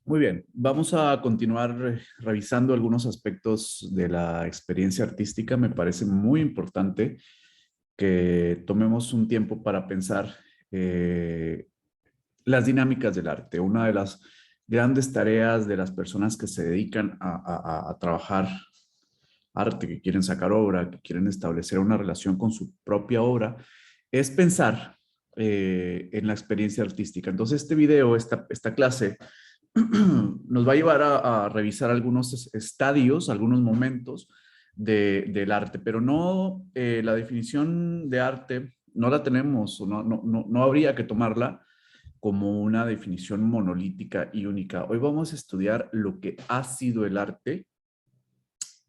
Muy bien, vamos a continuar revisando algunos aspectos de la experiencia artística. Me parece muy importante que tomemos un tiempo para pensar eh, las dinámicas del arte. Una de las grandes tareas de las personas que se dedican a trabajar arte, que quieren sacar obra, que quieren establecer una relación con su propia obra, es pensar en la experiencia artística. Entonces, este video, esta clase, nos va a llevar a revisar algunos estadios, algunos momentos del arte, pero no la definición de arte, no la tenemos, no habría que tomarla como una definición monolítica y única. Hoy vamos a estudiar lo que ha sido el arte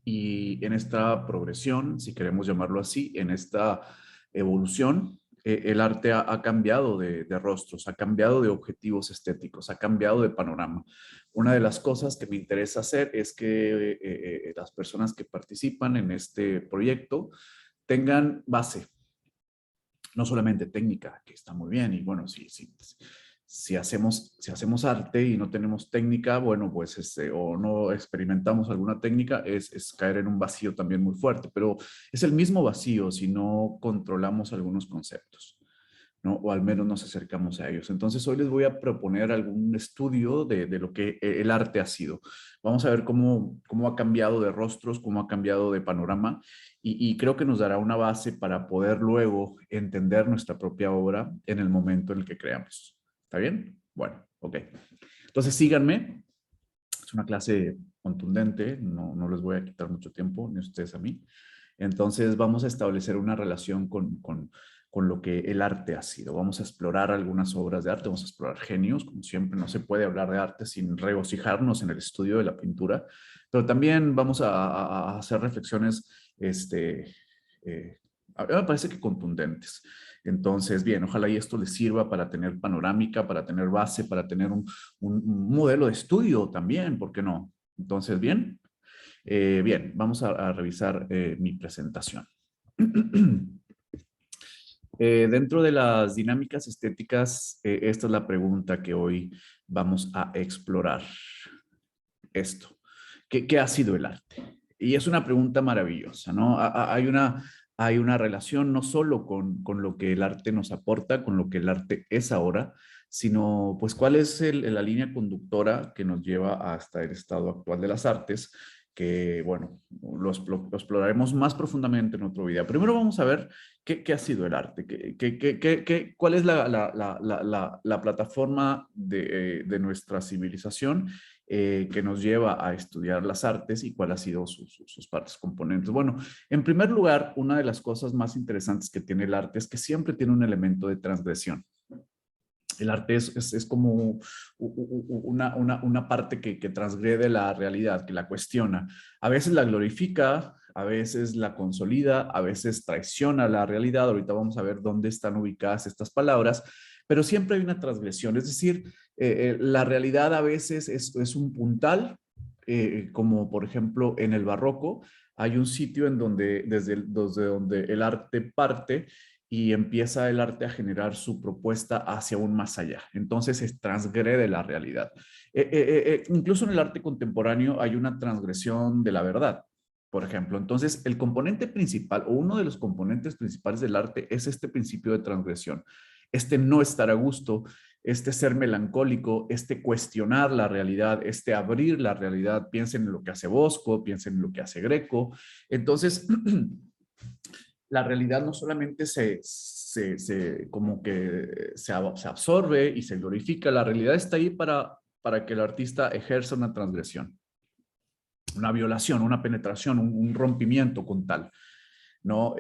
y en esta progresión, si queremos llamarlo así, en esta evolución, el arte ha cambiado de rostros, ha cambiado de objetivos estéticos, ha cambiado de panorama. Una de las cosas que me interesa hacer es que las personas que participan en este proyecto tengan base, no solamente técnica, que está muy bien, y bueno, si hacemos arte y no tenemos técnica, bueno, pues o no experimentamos alguna técnica, es caer en un vacío también muy fuerte, pero es el mismo vacío si no controlamos algunos conceptos, ¿no? O al menos nos acercamos a ellos. Entonces, hoy les voy a proponer algún estudio de lo que el arte ha sido. Vamos a ver cómo ha cambiado de rostros, cómo ha cambiado de panorama, y creo que nos dará una base para poder luego entender nuestra propia obra en el momento en el que creamos. ¿Está bien? Bueno, ok. Entonces, síganme. Es una clase contundente, no les voy a quitar mucho tiempo, ni ustedes a mí. Entonces vamos a establecer una relación con lo que el arte ha sido. Vamos a explorar algunas obras de arte, vamos a explorar genios, como siempre no se puede hablar de arte sin regocijarnos en el estudio de la pintura, pero también vamos a hacer reflexiones, a mí me parece que contundentes. Entonces, bien, ojalá y esto les sirva para tener panorámica, para tener base, para tener un modelo de estudio también, ¿por qué no? Entonces, bien. Bien, vamos a revisar mi presentación. Dentro de las dinámicas estéticas, esta es la pregunta que hoy vamos a explorar. Esto, ¿qué ha sido el arte? Y es una pregunta maravillosa, ¿no? Hay una relación no solo con lo que el arte nos aporta, con lo que el arte es ahora, sino pues cuál es la línea conductora que nos lleva hasta el estado actual de las artes, que bueno, lo exploraremos más profundamente en otro video. Primero vamos a ver qué ha sido el arte, cuál es la plataforma de nuestra civilización que nos lleva a estudiar las artes y cuáles han sido sus partes componentes. Bueno, en primer lugar, una de las cosas más interesantes que tiene el arte es que siempre tiene un elemento de transgresión. El arte es como una parte que transgrede la realidad, que la cuestiona. A veces la glorifica, a veces la consolida, a veces traiciona la realidad. Ahorita vamos a ver dónde están ubicadas estas palabras, pero siempre hay una transgresión. Es decir, la realidad a veces es un puntal, como por ejemplo en el barroco, hay un sitio en donde, desde donde el arte parte y empieza el arte a generar su propuesta hacia aún más allá. Entonces se transgrede la realidad. Incluso en el arte contemporáneo hay una transgresión de la verdad, por ejemplo. Entonces el componente principal o uno de los componentes principales del arte es este principio de transgresión, este no estar a gusto, este ser melancólico, este cuestionar la realidad, este abrir la realidad. Piensen en lo que hace Bosco, piensen en lo que hace Greco. Entonces, la realidad no solamente como que se absorbe y se glorifica, la realidad está ahí para que el artista ejerza una transgresión, una violación, una penetración, un rompimiento con tal. ¿No?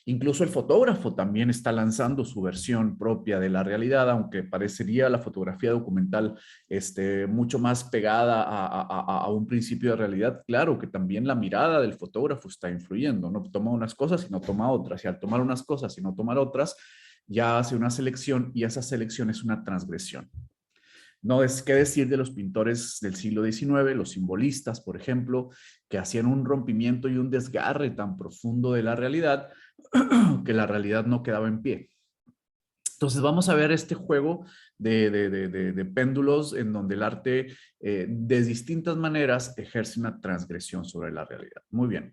Incluso el fotógrafo también está lanzando su versión propia de la realidad, aunque parecería la fotografía documental mucho más pegada a un principio de realidad. Claro que también la mirada del fotógrafo está influyendo, ¿no? Toma unas cosas y no toma otras, y al tomar unas cosas y no tomar otras, ya hace una selección y esa selección es una transgresión. No es qué decir de los pintores del siglo XIX, los simbolistas, por ejemplo, que hacían un rompimiento y un desgarre tan profundo de la realidad que la realidad no quedaba en pie. Entonces vamos a ver este juego de péndulos en donde el arte de distintas maneras ejerce una transgresión sobre la realidad. Muy bien.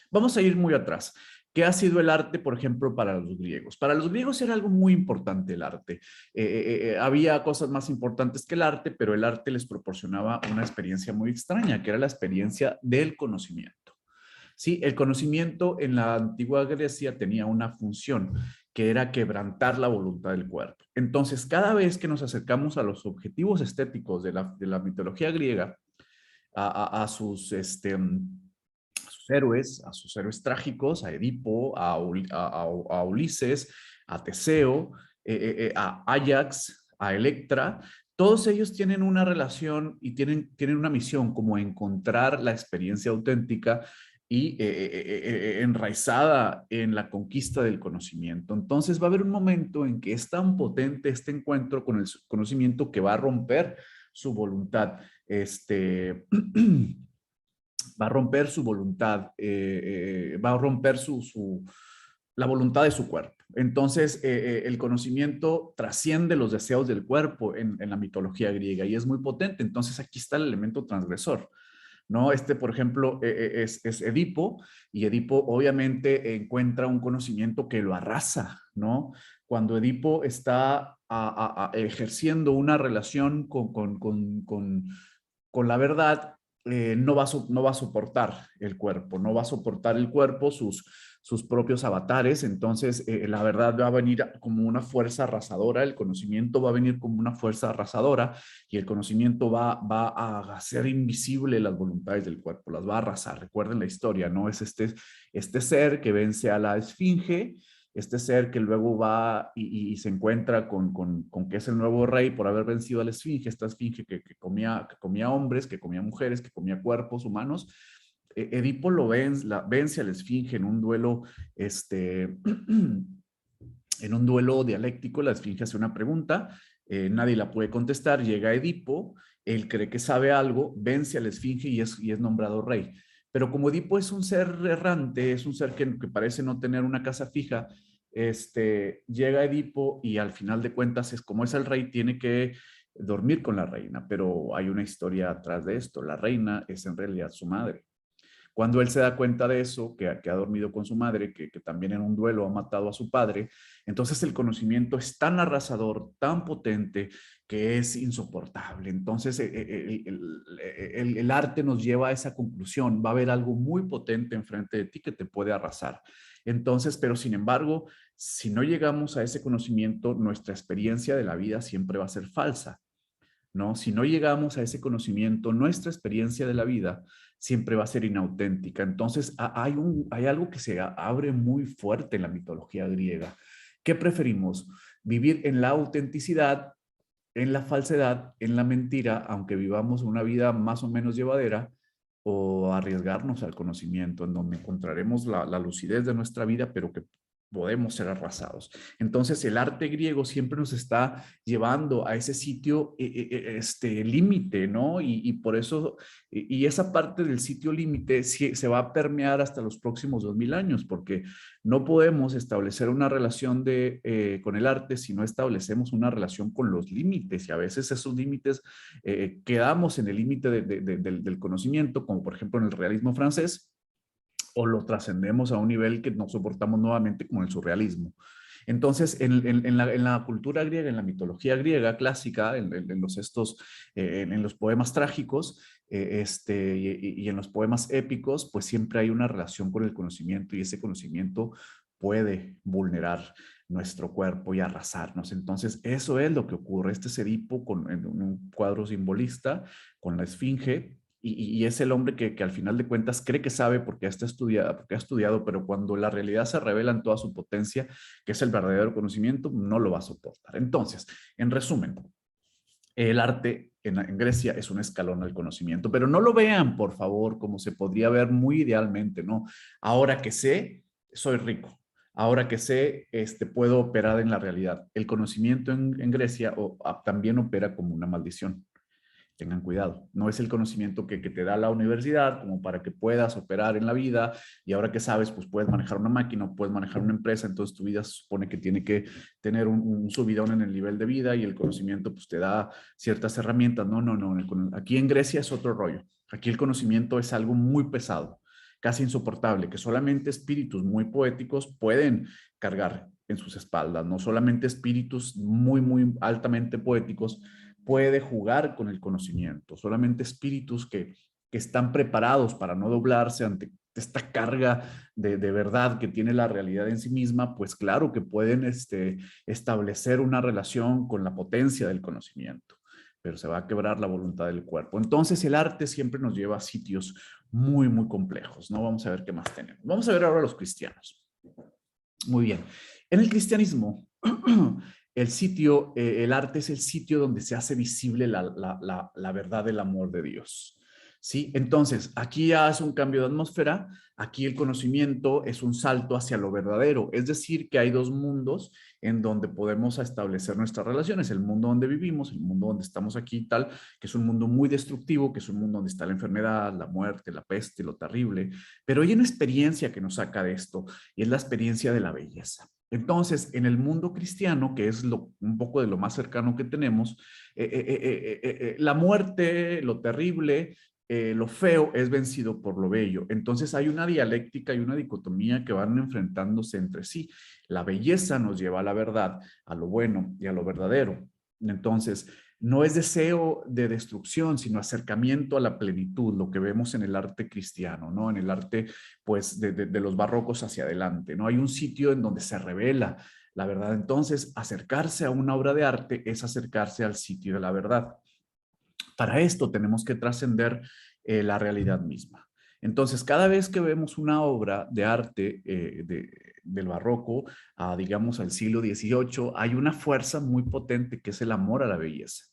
Vamos a ir muy atrás. ¿Qué ha sido el arte, por ejemplo, para los griegos? Para los griegos era algo muy importante el arte. Había cosas más importantes que el arte, pero el arte les proporcionaba una experiencia muy extraña, que era la experiencia del conocimiento. Sí, el conocimiento en la antigua Grecia tenía una función que era quebrantar la voluntad del cuerpo. Entonces, cada vez que nos acercamos a los objetivos estéticos de la mitología griega, a a sus héroes trágicos, a Edipo, a Ulises, a Teseo, a Ajax, a Electra, todos ellos tienen una relación y tienen una misión como encontrar la experiencia auténtica y enraizada en la conquista del conocimiento. Entonces va a haber un momento en que es tan potente este encuentro con el conocimiento que va a romper su voluntad. Va a romper su voluntad, va a romper la voluntad de su cuerpo. Entonces, el conocimiento trasciende los deseos del cuerpo en la mitología griega y es muy potente. Entonces, aquí está el elemento transgresor. ¿No? Por ejemplo, es Edipo, y Edipo obviamente encuentra un conocimiento que lo arrasa, ¿no? Cuando Edipo está ejerciendo una relación con la verdad, no va a soportar el cuerpo, no va a soportar el cuerpo, sus propios avatares. Entonces la verdad va a venir como una fuerza arrasadora, el conocimiento va a venir como una fuerza arrasadora, y el conocimiento va a hacer invisible las voluntades del cuerpo, las va a arrasar. Recuerden la historia, ¿no? Es este ser que vence a la esfinge, este ser que luego va y se encuentra con que es el nuevo rey por haber vencido a la esfinge, esta esfinge que comía hombres, que comía mujeres, que comía cuerpos humanos. Edipo vence a la esfinge en un duelo, en un duelo dialéctico. La esfinge hace una pregunta, nadie la puede contestar, llega Edipo, él cree que sabe algo, vence a la esfinge y es nombrado rey. Pero como Edipo es un ser errante, es un ser que parece no tener una casa fija, llega Edipo y al final de cuentas, como es el rey, tiene que dormir con la reina, pero hay una historia atrás de esto. La reina es en realidad su madre. Cuando él se da cuenta de eso, que ha dormido con su madre, que también en un duelo ha matado a su padre, entonces el conocimiento es tan arrasador, tan potente, que es insoportable. Entonces el arte nos lleva a esa conclusión. Va a haber algo muy potente enfrente de ti que te puede arrasar. Entonces, pero sin embargo, si no llegamos a ese conocimiento, nuestra experiencia de la vida siempre va a ser falsa. ¿No? Si no llegamos a ese conocimiento, nuestra experiencia de la vida siempre va a ser inauténtica. Entonces, hay algo que se abre muy fuerte en la mitología griega. ¿Qué preferimos? ¿Vivir en la autenticidad, en la falsedad, en la mentira, aunque vivamos una vida más o menos llevadera, o arriesgarnos al conocimiento, en donde encontraremos la lucidez de nuestra vida, pero que podemos ser arrasados? Entonces, el arte griego siempre nos está llevando a ese sitio, límite, ¿no? Y por eso, y esa parte del sitio límite se va a permear hasta los próximos 2000 años, porque no podemos establecer una relación con el arte si no establecemos una relación con los límites, y a veces esos límites quedamos en el límite del conocimiento, como por ejemplo en el realismo francés, o lo trascendemos a un nivel que no soportamos nuevamente como el surrealismo. Entonces, en la cultura griega, en la mitología griega clásica, en los poemas trágicos, y en los poemas épicos, pues siempre hay una relación con el conocimiento, y ese conocimiento puede vulnerar nuestro cuerpo y arrasarnos. Entonces, eso es lo que ocurre. Este es Edipo en un cuadro simbolista con la esfinge, y es el hombre que al final de cuentas cree que sabe porque ha estudiado, pero cuando la realidad se revela en toda su potencia, que es el verdadero conocimiento, no lo va a soportar. Entonces, en resumen, el arte en Grecia es un escalón al conocimiento, pero no lo vean, por favor, como se podría ver muy idealmente, ¿no? Ahora que sé, soy rico. Ahora que sé, puedo operar en la realidad. El conocimiento en Grecia también opera como una maldición. Tengan cuidado. No es el conocimiento que te da la universidad como para que puedas operar en la vida y ahora que sabes, pues puedes manejar una máquina, puedes manejar una empresa, entonces tu vida se supone que tiene que tener un subidón en el nivel de vida y el conocimiento pues te da ciertas herramientas. No, no, no. Aquí en Grecia es otro rollo. Aquí el conocimiento es algo muy pesado, casi insoportable, que solamente espíritus muy poéticos pueden cargar en sus espaldas, no solamente espíritus muy, muy altamente poéticos puede jugar con el conocimiento. Solamente espíritus que están preparados para no doblarse ante esta carga de verdad que tiene la realidad en sí misma, pues claro que pueden establecer una relación con la potencia del conocimiento, pero se va a quebrar la voluntad del cuerpo. Entonces el arte siempre nos lleva a sitios muy, muy complejos, ¿no? Vamos a ver qué más tenemos. Vamos a ver ahora los cristianos. Muy bien. En el cristianismo, el arte es el sitio donde se hace visible la verdad del amor de Dios. ¿Sí? Entonces, aquí ya es un cambio de atmósfera, aquí el conocimiento es un salto hacia lo verdadero, es decir, que hay dos mundos en donde podemos establecer nuestras relaciones, el mundo donde vivimos, el mundo donde estamos aquí y tal, que es un mundo muy destructivo, que es un mundo donde está la enfermedad, la muerte, la peste, lo terrible, pero hay una experiencia que nos saca de esto y es la experiencia de la belleza. Entonces, en el mundo cristiano, que es un poco de lo más cercano que tenemos, la muerte, lo terrible, lo feo es vencido por lo bello. Entonces hay una dialéctica y una dicotomía que van enfrentándose entre sí. La belleza nos lleva a la verdad, a lo bueno y a lo verdadero. Entonces, no es deseo de destrucción, sino acercamiento a la plenitud, lo que vemos en el arte cristiano, ¿no? En el arte, pues, de los barrocos hacia adelante, ¿no? Hay un sitio en donde se revela la verdad. Entonces, acercarse a una obra de arte es acercarse al sitio de la verdad. Para esto tenemos que trascender la realidad misma. Entonces, cada vez que vemos una obra de arte del barroco, digamos al siglo XVIII, hay una fuerza muy potente que es el amor a la belleza.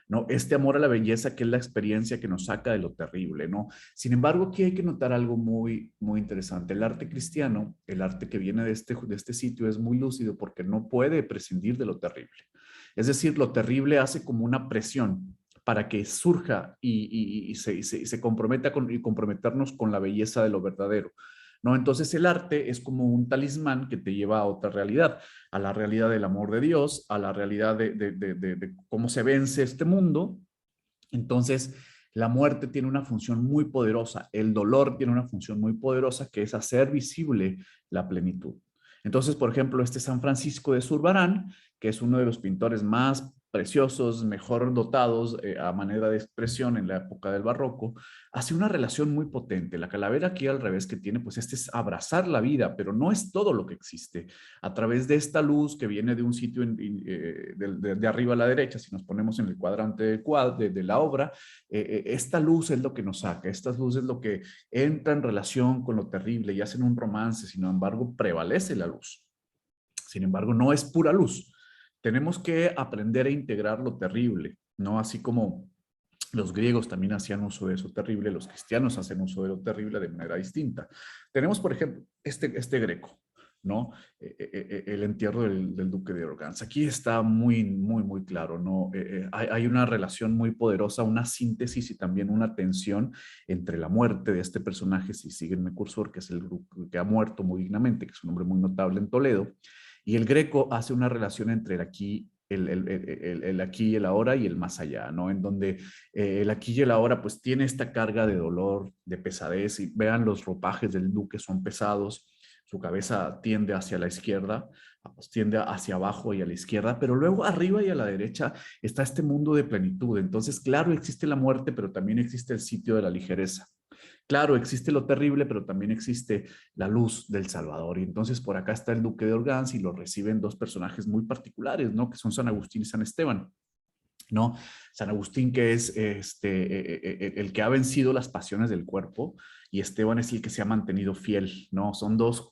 ¿No? Este amor a la belleza que es la experiencia que nos saca de lo terrible, ¿no? Sin embargo, aquí hay que notar algo muy, muy interesante. El arte cristiano, el arte que viene de este sitio es muy lúcido porque no puede prescindir de lo terrible. Es decir, lo terrible hace como una presión para que surja y se comprometa y comprometernos con la belleza de lo verdadero. ¿No? Entonces el arte es como un talismán que te lleva a otra realidad, a la realidad del amor de Dios, a la realidad de cómo se vence este mundo. Entonces, la muerte tiene una función muy poderosa, el dolor tiene una función muy poderosa que es hacer visible la plenitud. Entonces, por ejemplo, este San Francisco de Zurbarán, que es uno de los pintores más preciosos, mejor dotados a manera de expresión en la época del barroco, hace una relación muy potente. La calavera aquí al revés que tiene, pues este es abrazar la vida, pero no es todo lo que existe. A través de esta luz que viene de un sitio de arriba a la derecha, si nos ponemos en el cuadrante de la obra, esta luz es lo que nos saca, esta luz es lo que entra en relación con lo terrible y hacen un romance, sin embargo, prevalece la luz. Sin embargo, no es pura luz. Tenemos que aprender a integrar lo terrible, ¿no? Así como los griegos también hacían uso de eso terrible, los cristianos hacen uso de lo terrible de manera distinta. Tenemos, por ejemplo, este Greco, ¿no? El entierro del duque de Organza. Aquí está muy, muy, muy claro, ¿no? Hay una relación muy poderosa, una síntesis y también una tensión entre la muerte de este personaje, si siguen mi cursor, que es el grupo que ha muerto muy dignamente, que es un hombre muy notable en Toledo, y el Greco hace una relación entre el aquí, el aquí y el ahora y el más allá, ¿no? En donde el aquí y el ahora pues tiene esta carga de dolor, de pesadez, y vean los ropajes del duque son pesados, su cabeza tiende hacia la izquierda, pues, tiende hacia abajo y a la izquierda, pero luego arriba y a la derecha está este mundo de plenitud. Entonces, claro, existe la muerte, pero también existe el sitio de la ligereza. Claro, existe lo terrible, pero también existe la luz del Salvador. Y entonces por acá está el Duque de Orgaz y lo reciben dos personajes muy particulares, ¿no? Que son San Agustín y San Esteban. ¿No? San Agustín, que es el que ha vencido las pasiones del cuerpo, y Esteban es el que se ha mantenido fiel, ¿no? Son dos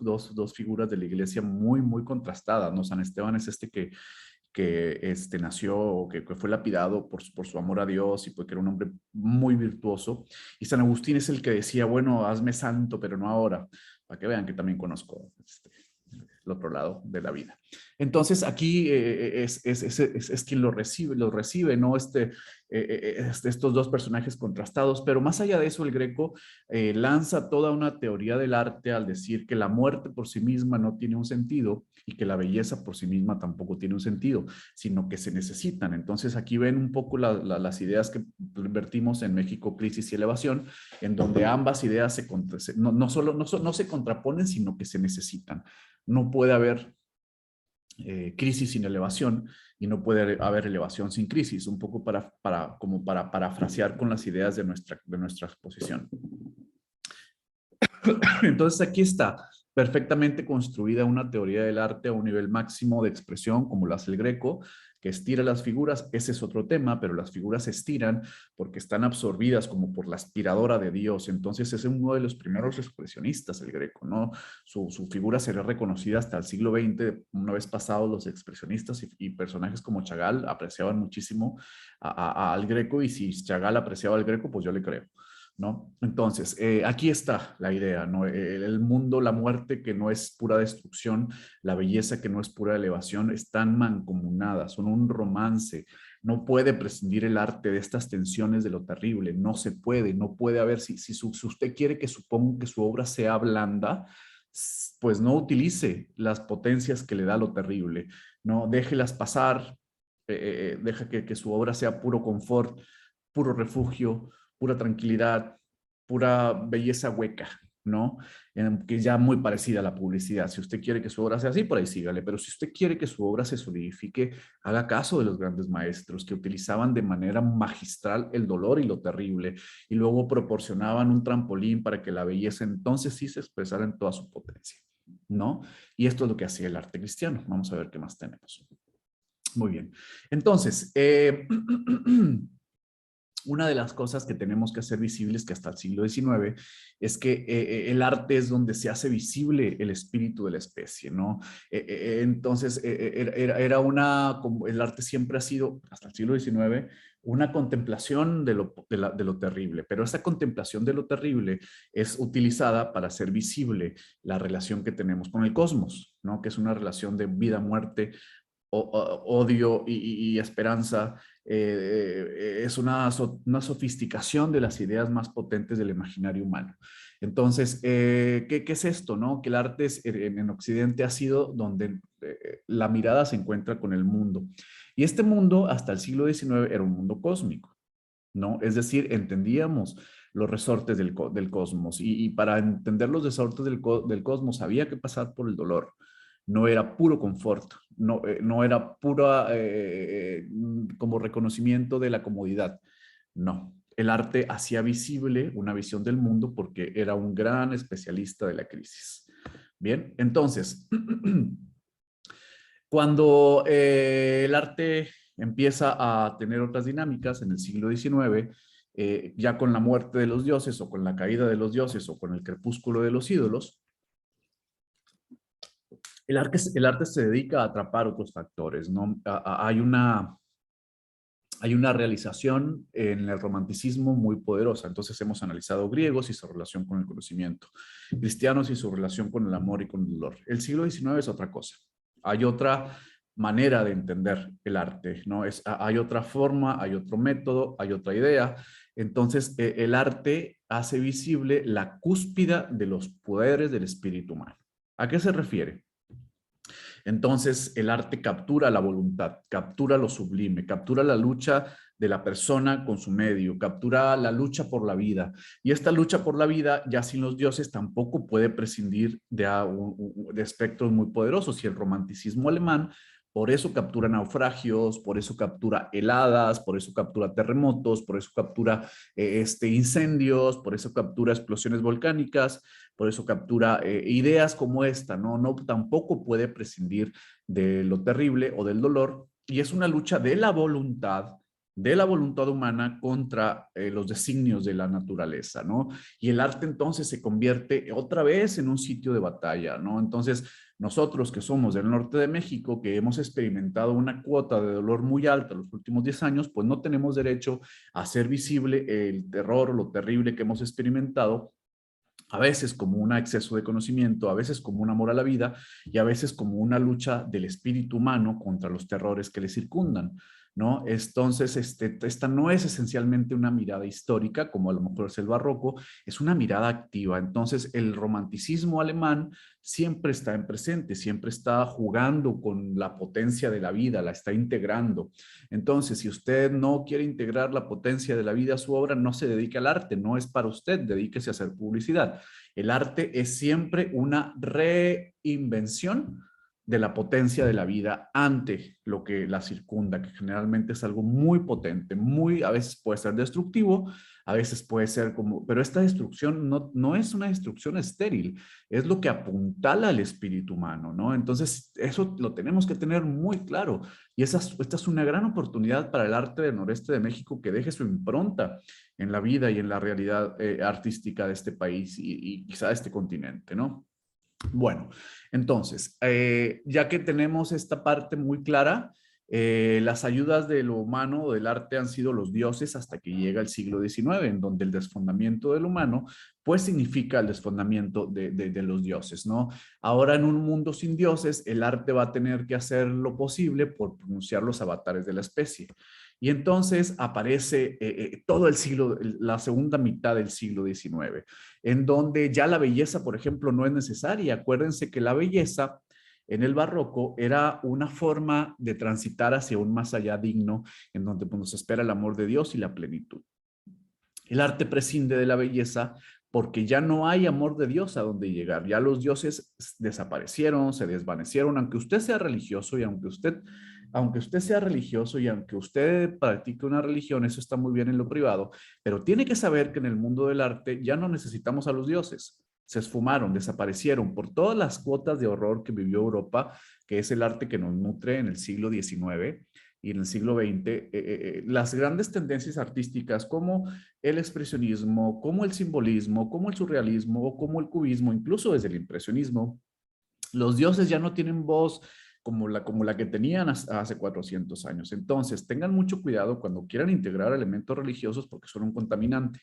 figuras de la iglesia muy, muy contrastadas, ¿no? San Esteban es que nació o que fue lapidado por su amor a Dios y porque era un hombre muy virtuoso. Y San Agustín es el que decía, bueno, hazme santo, pero no ahora, para que vean que también conozco el otro lado de la vida. Entonces aquí es quien lo recibe, ¿no? Estos dos personajes contrastados, pero más allá de eso, el Greco lanza toda una teoría del arte al decir que la muerte por sí misma no tiene un sentido y que la belleza por sí misma tampoco tiene un sentido, sino que se necesitan. Entonces aquí ven un poco las ideas que vertimos en México, Crisis y Elevación, en donde ambas ideas no se contraponen, sino que se necesitan. No puede haber crisis sin elevación y no puede haber elevación sin crisis, un poco como para parafrasear con las ideas de nuestra exposición. Entonces aquí está perfectamente construida una teoría del arte a un nivel máximo de expresión, como lo hace el Greco, que estira las figuras. Ese es otro tema, pero las figuras se estiran porque están absorbidas como por la aspiradora de Dios. Entonces es uno de los primeros expresionistas, el Greco, ¿no? Su figura será reconocida hasta el siglo XX. Una vez pasados los expresionistas y personajes como Chagall apreciaban muchísimo al Greco, y si Chagall apreciaba al Greco, pues yo le creo, ¿no? Entonces, aquí está la idea, ¿no? El mundo, la muerte que no es pura destrucción, la belleza que no es pura elevación, están mancomunadas, son un romance. No puede prescindir el arte de estas tensiones de lo terrible, no se puede, no puede haber, si usted quiere que suponga que su obra sea blanda, pues no utilice las potencias que le da lo terrible, ¿no? Déjelas pasar, deja que su obra sea puro confort, puro refugio, pura tranquilidad, pura belleza hueca, ¿no? Que es ya muy parecida a la publicidad. Si usted quiere que su obra sea así, por ahí sígale, pero si usted quiere que su obra se solidifique, haga caso de los grandes maestros que utilizaban de manera magistral el dolor y lo terrible, y luego proporcionaban un trampolín para que la belleza entonces sí se expresara en toda su potencia, ¿no? Y esto es lo que hacía el arte cristiano. Vamos a ver qué más tenemos. Muy bien. Entonces, una de las cosas que tenemos que hacer visibles, que hasta el siglo XIX, es que el arte es donde se hace visible el espíritu de la especie, ¿no? Entonces, como el arte siempre ha sido, hasta el siglo XIX, una contemplación de lo terrible, pero esa contemplación de lo terrible es utilizada para hacer visible la relación que tenemos con el cosmos, ¿no? Que es una relación de vida, muerte, odio y esperanza. Es una sofisticación de las ideas más potentes del imaginario humano. Entonces, ¿qué es esto, no? Que el arte en Occidente ha sido donde la mirada se encuentra con el mundo. Y este mundo, hasta el siglo XIX, era un mundo cósmico, ¿no? Es decir, entendíamos los resortes del cosmos, y para entender los resortes del cosmos había que pasar por el dolor. No era puro confort, no era pura como reconocimiento de la comodidad. No, el arte hacía visible una visión del mundo porque era un gran especialista de la crisis. Bien, entonces, cuando el arte empieza a tener otras dinámicas en el siglo XIX, ya con la muerte de los dioses o con la caída de los dioses o con el crepúsculo de los ídolos, el arte se dedica a atrapar otros factores, ¿no? Hay una realización en el romanticismo muy poderosa. Entonces hemos analizado griegos y su relación con el conocimiento, cristianos y su relación con el amor y con el dolor. El siglo XIX es otra cosa. Hay otra manera de entender el arte, ¿no? Hay otra forma, hay otro método, hay otra idea. Entonces, el arte hace visible la cúspide de los poderes del espíritu humano. ¿A qué se refiere? Entonces, el arte captura la voluntad, captura lo sublime, captura la lucha de la persona con su medio, captura la lucha por la vida. Y esta lucha por la vida, ya sin los dioses, tampoco puede prescindir de espectros muy poderosos. Y el romanticismo alemán, por eso captura naufragios, por eso captura heladas, por eso captura terremotos, por eso captura incendios, por eso captura explosiones volcánicas, por eso captura ideas como esta, ¿no? No, tampoco puede prescindir de lo terrible o del dolor, y es una lucha de la voluntad humana contra los designios de la naturaleza, ¿no? Y el arte entonces se convierte otra vez en un sitio de batalla, ¿no? Entonces, nosotros que somos del norte de México, que hemos experimentado una cuota de dolor muy alta los últimos 10 años, pues no tenemos derecho a hacer visible el terror o lo terrible que hemos experimentado a veces como un exceso de conocimiento, a veces como un amor a la vida y a veces como una lucha del espíritu humano contra los terrores que le circundan, ¿no? Entonces, esta no es esencialmente una mirada histórica, como a lo mejor es el barroco, es una mirada activa. Entonces, el romanticismo alemán siempre está en presente, siempre está jugando con la potencia de la vida, la está integrando. Entonces, si usted no quiere integrar la potencia de la vida a su obra, no se dedique al arte, no es para usted, dedíquese a hacer publicidad. El arte es siempre una reinvención de la potencia de la vida ante lo que la circunda, que generalmente es algo muy potente, muy, a veces puede ser destructivo, a veces puede ser como, pero esta destrucción no es una destrucción estéril, es lo que apuntala al espíritu humano, ¿no? Entonces, eso lo tenemos que tener muy claro. Y esta es una gran oportunidad para el arte del noreste de México que deje su impronta en la vida y en la realidad artística de este país y quizá de este continente, ¿no? Bueno, entonces, ya que tenemos esta parte muy clara, las ayudas de lo humano o del arte han sido los dioses hasta que llega el siglo XIX, en donde el desfondamiento del humano, pues significa el desfondamiento de los dioses, ¿no? Ahora en un mundo sin dioses, el arte va a tener que hacer lo posible por pronunciar los avatares de la especie. Y entonces aparece todo el siglo, la segunda mitad del siglo XIX, en donde ya la belleza, por ejemplo, no es necesaria. Acuérdense que la belleza en el barroco era una forma de transitar hacia un más allá digno, en donde pues, nos espera el amor de Dios y la plenitud. El arte prescinde de la belleza porque ya no hay amor de Dios a donde llegar. Ya los dioses desaparecieron, se desvanecieron, aunque usted sea religioso y aunque usted sea religioso y aunque usted practique una religión, eso está muy bien en lo privado, pero tiene que saber que en el mundo del arte ya no necesitamos a los dioses. Se esfumaron, desaparecieron por todas las cuotas de horror que vivió Europa, que es el arte que nos nutre en el siglo XIX y en el siglo XX. Las grandes tendencias artísticas como el expresionismo, como el simbolismo, como el surrealismo o como el cubismo, incluso desde el impresionismo, los dioses ya no tienen voz como la que tenían hace 400 años. Entonces, tengan mucho cuidado cuando quieran integrar elementos religiosos porque son un contaminante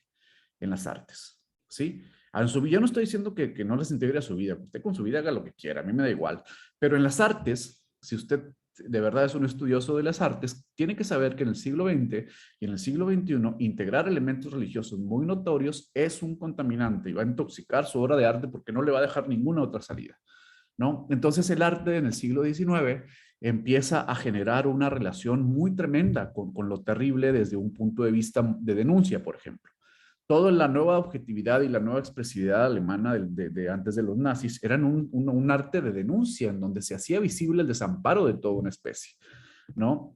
en las artes, ¿sí? En su vida, yo no estoy diciendo que no les integre a su vida, usted con su vida haga lo que quiera, a mí me da igual, pero en las artes, si usted de verdad es un estudioso de las artes, tiene que saber que en el siglo XX y en el siglo XXI integrar elementos religiosos muy notorios es un contaminante y va a intoxicar su obra de arte porque no le va a dejar ninguna otra salida, ¿no? Entonces el arte en el siglo XIX empieza a generar una relación muy tremenda con lo terrible desde un punto de vista de denuncia, por ejemplo. Toda la nueva objetividad y la nueva expresividad alemana de antes de los nazis eran un arte de denuncia en donde se hacía visible el desamparo de toda una especie, ¿no?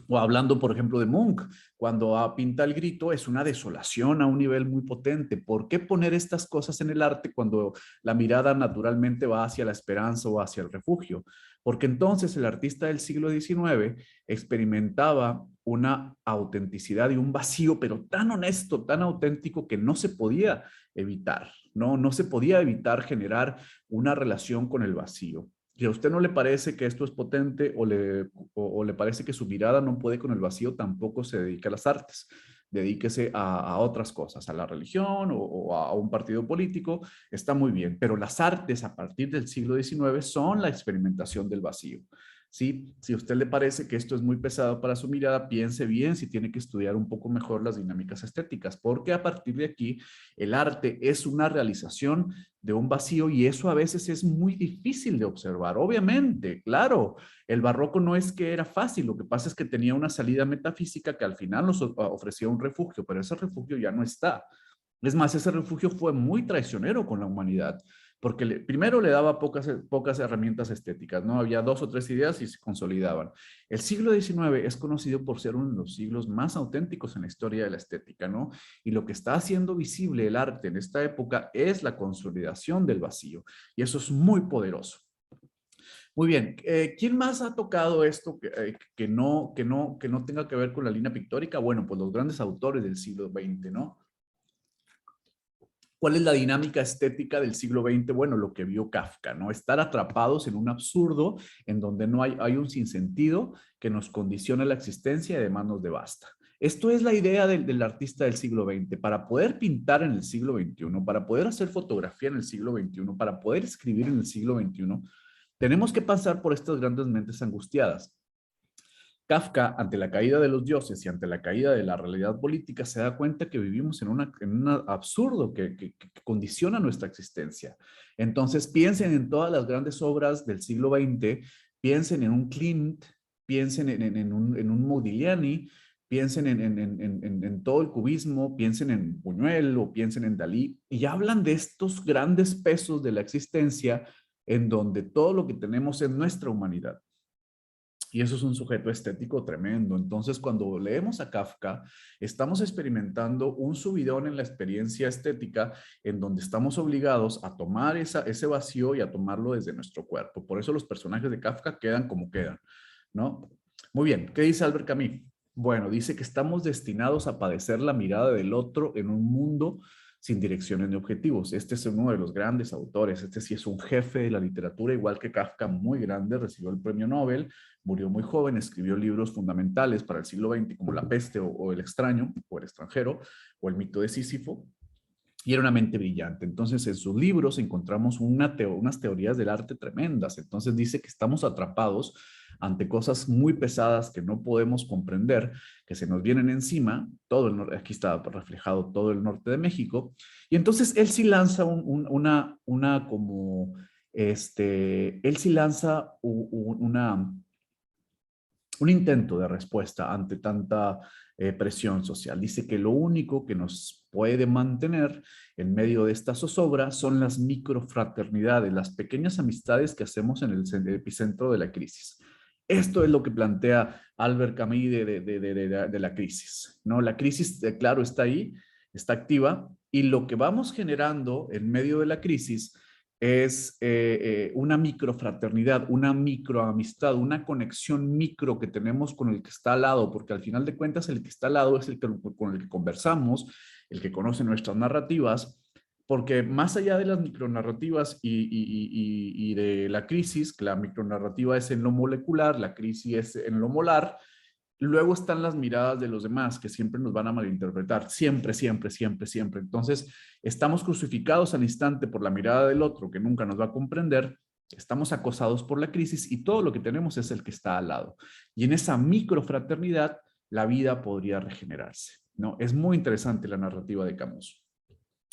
O hablando, por ejemplo, de Munch, cuando pinta el grito, es una desolación a un nivel muy potente. ¿Por qué poner estas cosas en el arte cuando la mirada naturalmente va hacia la esperanza o hacia el refugio? Porque entonces el artista del siglo XIX experimentaba una autenticidad y un vacío, pero tan honesto, tan auténtico que no se podía evitar, ¿no? No se podía evitar generar una relación con el vacío. Si a usted no le parece que esto es potente o le parece que su mirada no puede con el vacío, tampoco se dedica a las artes. Dedíquese a otras cosas, a la religión o a un partido político, está muy bien, pero las artes a partir del siglo XIX son la experimentación del vacío. ¿Sí? Si a usted le parece que esto es muy pesado para su mirada, piense bien si tiene que estudiar un poco mejor las dinámicas estéticas, porque a partir de aquí el arte es una realización de un vacío y eso a veces es muy difícil de observar. Obviamente, claro, el barroco no es que era fácil, lo que pasa es que tenía una salida metafísica que al final nos ofrecía un refugio, pero ese refugio ya no está. Es más, ese refugio fue muy traicionero con la humanidad, porque primero le daba pocas herramientas estéticas, ¿no? Había dos o tres ideas y se consolidaban. El siglo XIX es conocido por ser uno de los siglos más auténticos en la historia de la estética, ¿no? Y lo que está haciendo visible el arte en esta época es la consolidación del vacío, y eso es muy poderoso. Muy bien, ¿quién más ha tocado esto que no tenga que ver con la línea pictórica? Bueno, pues los grandes autores del siglo XX, ¿no? ¿Cuál es la dinámica estética del siglo XX? Bueno, lo que vio Kafka, ¿no? Estar atrapados en un absurdo en donde no hay un sinsentido que nos condiciona la existencia y además nos devasta. Esto es la idea del artista del siglo XX. Para poder pintar en el siglo XXI, para poder hacer fotografía en el siglo XXI, para poder escribir en el siglo XXI, tenemos que pasar por estas grandes mentes angustiadas. Kafka, ante la caída de los dioses y ante la caída de la realidad política, se da cuenta que vivimos en un absurdo que condiciona nuestra existencia. Entonces, piensen en todas las grandes obras del siglo XX, piensen en un Klimt, piensen en un Modigliani, piensen en todo el cubismo, piensen en Buñuel o piensen en Dalí, y hablan de estos grandes pesos de la existencia en donde todo lo que tenemos es nuestra humanidad. Y eso es un sujeto estético tremendo. Entonces, cuando leemos a Kafka, estamos experimentando un subidón en la experiencia estética en donde estamos obligados a tomar ese vacío y a tomarlo desde nuestro cuerpo. Por eso los personajes de Kafka quedan como quedan, ¿no? Muy bien, ¿qué dice Albert Camus? Bueno, dice que estamos destinados a padecer la mirada del otro en un mundo sin direcciones ni objetivos. Este es uno de los grandes autores. Este sí es un jefe de la literatura, igual que Kafka, muy grande, recibió el premio Nobel, murió muy joven, escribió libros fundamentales para el siglo XX como La peste o El extraño, o El extranjero, o El mito de Sísifo, y era una mente brillante. Entonces, en sus libros encontramos unas teorías del arte tremendas. Entonces, dice que estamos atrapados ante cosas muy pesadas que no podemos comprender, que se nos vienen encima. Aquí está reflejado todo el norte de México. Y entonces, él sí lanza él sí lanza un intento de respuesta ante tanta presión social. Dice que lo único que nos puede mantener en medio de esta zozobra son las microfraternidades, las pequeñas amistades que hacemos en el epicentro de la crisis. Esto es lo que plantea Albert Camus de la crisis, ¿no? La crisis, claro, está ahí, está activa, y lo que vamos generando en medio de la crisis es una microfraternidad, una microamistad, una conexión micro que tenemos con el que está al lado, porque al final de cuentas el que está al lado es con el que conversamos, el que conoce nuestras narrativas, porque más allá de las micronarrativas y de la crisis, que la micronarrativa es en lo molecular, la crisis es en lo molar. Luego están las miradas de los demás que siempre nos van a malinterpretar, siempre, siempre, siempre, siempre. Entonces, estamos crucificados al instante por la mirada del otro que nunca nos va a comprender, estamos acosados por la crisis y todo lo que tenemos es el que está al lado. Y en esa microfraternidad, la vida podría regenerarse, ¿no? Es muy interesante la narrativa de Camus.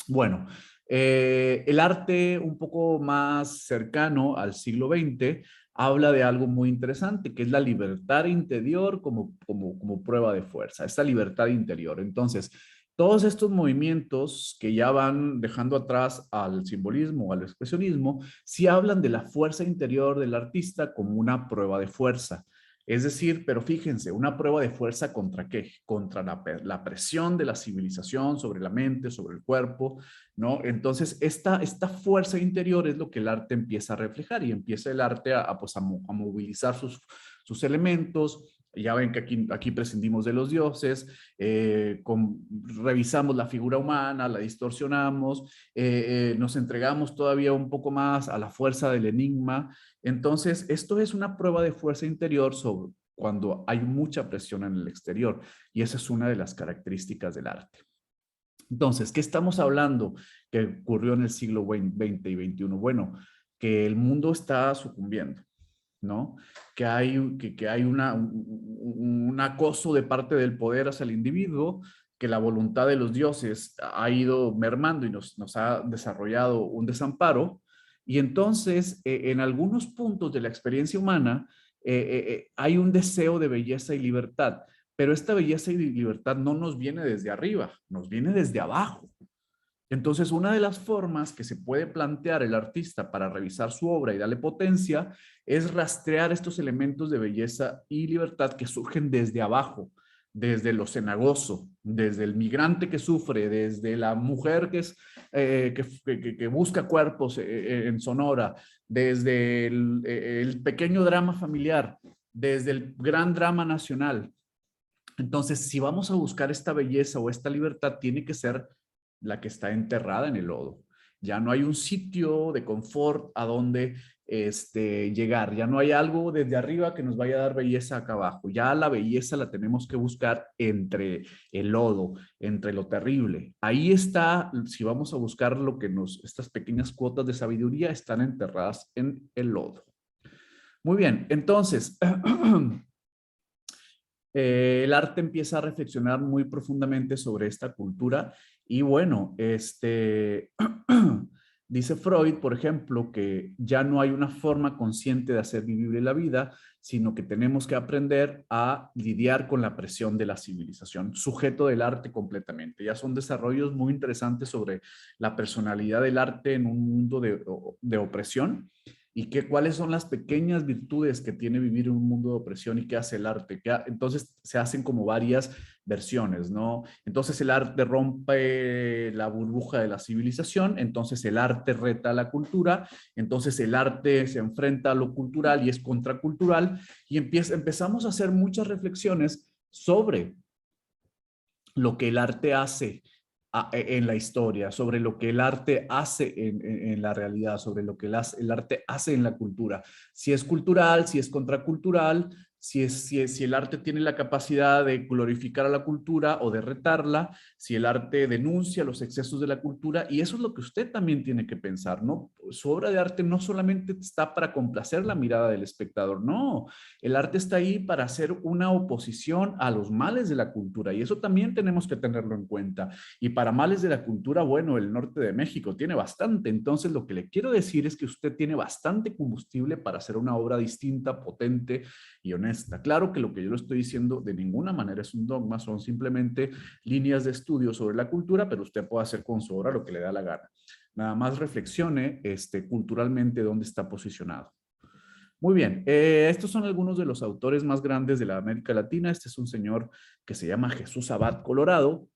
Bueno, el arte un poco más cercano al siglo XX habla de algo muy interesante, que es la libertad interior como prueba de fuerza, esta libertad interior. Entonces, todos estos movimientos que ya van dejando atrás al simbolismo o al expresionismo, sí hablan de la fuerza interior del artista como una prueba de fuerza. Es decir, pero fíjense, una prueba de fuerza ¿contra qué? Contra la presión de la civilización sobre la mente, sobre el cuerpo, ¿no? Entonces, esta fuerza interior es lo que el arte empieza a reflejar y empieza el arte pues, a movilizar sus elementos. Ya ven que aquí prescindimos de los dioses, revisamos la figura humana, la distorsionamos, nos entregamos todavía un poco más a la fuerza del enigma. Entonces, esto es una prueba de fuerza interior sobre cuando hay mucha presión en el exterior, y esa es una de las características del arte. Entonces, ¿qué estamos hablando que ocurrió en el siglo XX y XXI? Bueno, que el mundo está sucumbiendo, ¿no? Que hay un acoso de parte del poder hacia el individuo, que la voluntad de los dioses ha ido mermando y nos ha desarrollado un desamparo. Y entonces, en algunos puntos de la experiencia humana, hay un deseo de belleza y libertad, pero esta belleza y libertad no nos viene desde arriba, nos viene desde abajo. Entonces, una de las formas que se puede plantear el artista para revisar su obra y darle potencia es rastrear estos elementos de belleza y libertad que surgen desde abajo, desde lo cenagoso, desde el migrante que sufre, desde la mujer que busca cuerpos en Sonora, desde el pequeño drama familiar, desde el gran drama nacional. Entonces, si vamos a buscar esta belleza o esta libertad, tiene que ser la que está enterrada en el lodo. Ya no hay un sitio de confort a donde llegar. Ya no hay algo desde arriba que nos vaya a dar belleza acá abajo. Ya la belleza la tenemos que buscar entre el lodo, entre lo terrible. Ahí está, si vamos a buscar lo que estas pequeñas cuotas de sabiduría están enterradas en el lodo. Muy bien, entonces, el arte empieza a reflexionar muy profundamente sobre esta cultura y bueno, dice Freud, por ejemplo, que ya no hay una forma consciente de hacer vivible la vida, sino que tenemos que aprender a lidiar con la presión de la civilización, sujeto del arte completamente. Ya son desarrollos muy interesantes sobre la personalidad del arte en un mundo de opresión y cuáles son las pequeñas virtudes que tiene vivir en un mundo de opresión y qué hace el arte. Entonces se hacen como varias versiones, ¿no? Entonces el arte rompe la burbuja de la civilización, entonces el arte reta a la cultura, entonces el arte se enfrenta a lo cultural y es contracultural y empezamos a hacer muchas reflexiones sobre lo que el arte hace en la historia, sobre lo que el arte hace en la realidad, sobre lo que el arte hace en la cultura. Si es cultural, si es contracultural, si el arte tiene la capacidad de glorificar a la cultura o de retarla, si el arte denuncia los excesos de la cultura, y eso es lo que usted también tiene que pensar, ¿no? Su obra de arte no solamente está para complacer la mirada del espectador, no, el arte está ahí para hacer una oposición a los males de la cultura y eso también tenemos que tenerlo en cuenta. Y para males de la cultura, bueno, el norte de México tiene bastante. Entonces, lo que le quiero decir es que usted tiene bastante combustible para hacer una obra distinta, potente y honesta. Claro que lo que yo le estoy diciendo de ninguna manera es un dogma, son simplemente líneas de estudio sobre la cultura, pero usted puede hacer con su obra lo que le da la gana. Nada más reflexione culturalmente dónde está posicionado. Muy bien, estos son algunos de los autores más grandes de la América Latina. Este es un señor que se llama Jesús Abad Colorado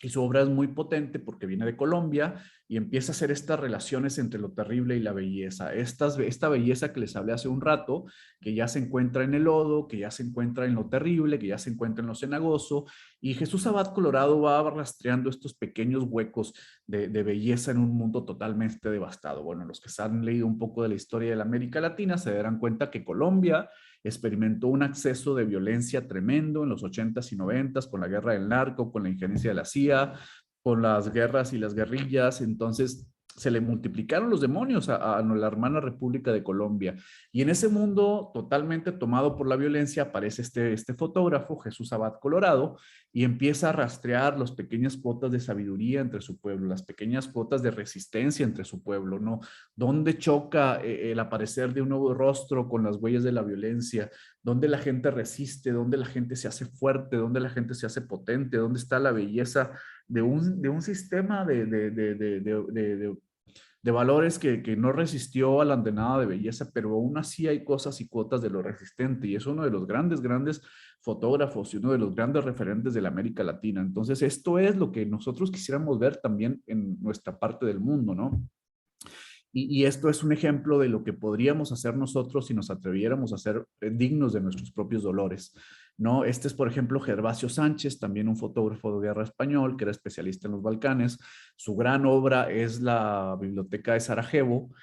y su obra es muy potente porque viene de Colombia y empieza a hacer estas relaciones entre lo terrible y la belleza. Esta belleza que les hablé hace un rato, que ya se encuentra en el lodo, que ya se encuentra en lo terrible, que ya se encuentra en lo cenagoso. Y Jesús Abad Colorado va rastreando estos pequeños huecos de belleza en un mundo totalmente devastado. Bueno, los que se han leído un poco de la historia de la América Latina se darán cuenta que Colombia experimentó un acceso de violencia tremendo en los 80s y 90s con la guerra del narco, con la injerencia de la CIA, con las guerras y las guerrillas. Entonces se le multiplicaron los demonios a la hermana República de Colombia. Y en ese mundo totalmente tomado por la violencia aparece este fotógrafo, Jesús Abad Colorado, y empieza a rastrear las pequeñas cuotas de sabiduría entre su pueblo, las pequeñas cuotas de resistencia entre su pueblo, ¿no? ¿Dónde choca el aparecer de un nuevo rostro con las huellas de la violencia? ¿Dónde la gente resiste? ¿Dónde la gente se hace fuerte? ¿Dónde la gente se hace potente? ¿Dónde está la belleza de un sistema de valores que no resistió a la andanada de belleza, pero aún así hay cosas y cuotas de lo resistente y es uno de los grandes, grandes fotógrafos y uno de los grandes referentes de la América Latina. Entonces, esto es lo que nosotros quisiéramos ver también en nuestra parte del mundo, ¿no? Y esto es un ejemplo de lo que podríamos hacer nosotros si nos atreviéramos a ser dignos de nuestros propios dolores, ¿no? Este es, por ejemplo, Gervasio Sánchez, también un fotógrafo de guerra español que era especialista en los Balcanes. Su gran obra es la Biblioteca de Sarajevo,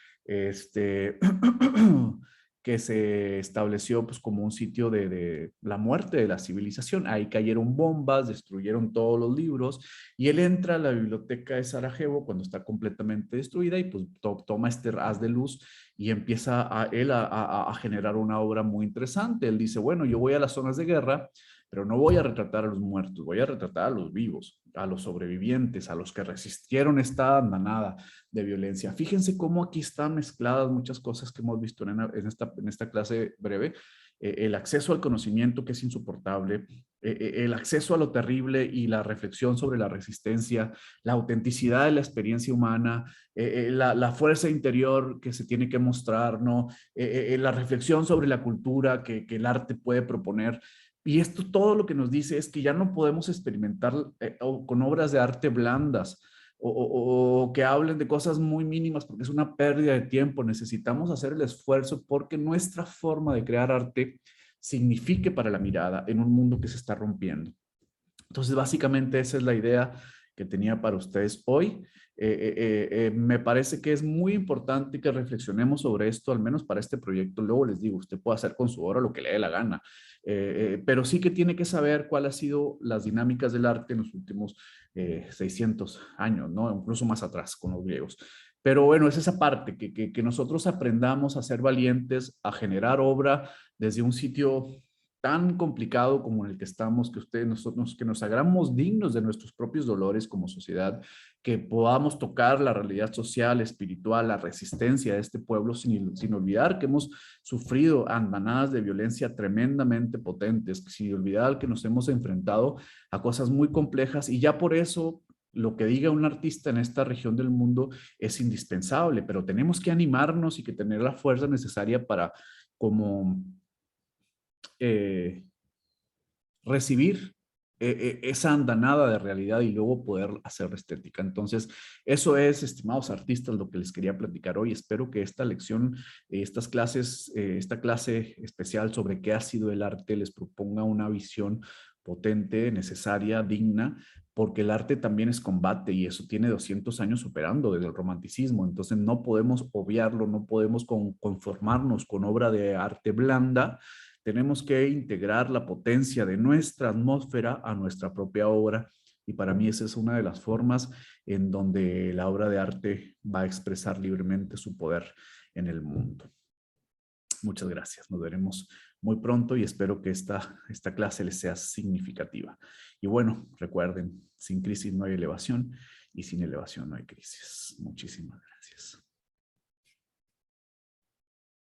que se estableció pues, como un sitio de la muerte de la civilización. Ahí cayeron bombas, destruyeron todos los libros y él entra a la biblioteca de Sarajevo cuando está completamente destruida y pues toma este haz de luz y empieza él a generar una obra muy interesante. Él dice, bueno, yo voy a las zonas de guerra, pero no voy a retratar a los muertos, voy a retratar a los vivos, a los sobrevivientes, a los que resistieron esta andanada de violencia. Fíjense cómo aquí están mezcladas muchas cosas que hemos visto en esta clase breve. El acceso al conocimiento que es insoportable, el acceso a lo terrible y la reflexión sobre la resistencia, la autenticidad de la experiencia humana, la fuerza interior que se tiene que mostrar, ¿no? La reflexión sobre la cultura que el arte puede proponer. Y esto todo lo que nos dice es que ya no podemos experimentar con obras de arte blandas o que hablen de cosas muy mínimas porque es una pérdida de tiempo. Necesitamos hacer el esfuerzo porque nuestra forma de crear arte signifique para la mirada en un mundo que se está rompiendo. Entonces, básicamente esa es la idea que tenía para ustedes hoy. Me parece que es muy importante que reflexionemos sobre esto, al menos para este proyecto. Luego les digo, usted puede hacer con su obra lo que le dé la gana, pero sí que tiene que saber cuál ha sido las dinámicas del arte en los últimos 600 años, ¿no? Incluso más atrás con los griegos. Pero bueno, es esa parte, que nosotros aprendamos a ser valientes, a generar obra desde un sitio tan complicado como en el que estamos, que ustedes, nosotros, que nos hagamos dignos de nuestros propios dolores como sociedad, que podamos tocar la realidad social, espiritual, la resistencia de este pueblo sin olvidar que hemos sufrido andanadas de violencia tremendamente potentes, sin olvidar que nos hemos enfrentado a cosas muy complejas y ya por eso lo que diga un artista en esta región del mundo es indispensable, pero tenemos que animarnos y que tener la fuerza necesaria para como eh, recibir esa andanada de realidad y luego poder hacer estética. Entonces, eso es, estimados artistas, lo que les quería platicar hoy. Espero que esta lección, estas clases, esta clase especial sobre qué ha sido el arte les proponga una visión potente, necesaria, digna, porque el arte también es combate y eso tiene 200 años operando desde el romanticismo. Entonces, no podemos obviarlo, no podemos conformarnos con obra de arte blanda. Tenemos que integrar la potencia de nuestra atmósfera a nuestra propia obra y para mí esa es una de las formas en donde la obra de arte va a expresar libremente su poder en el mundo. Muchas gracias. Nos veremos muy pronto y espero que esta clase les sea significativa. Y bueno, recuerden, sin crisis no hay elevación y sin elevación no hay crisis. Muchísimas gracias.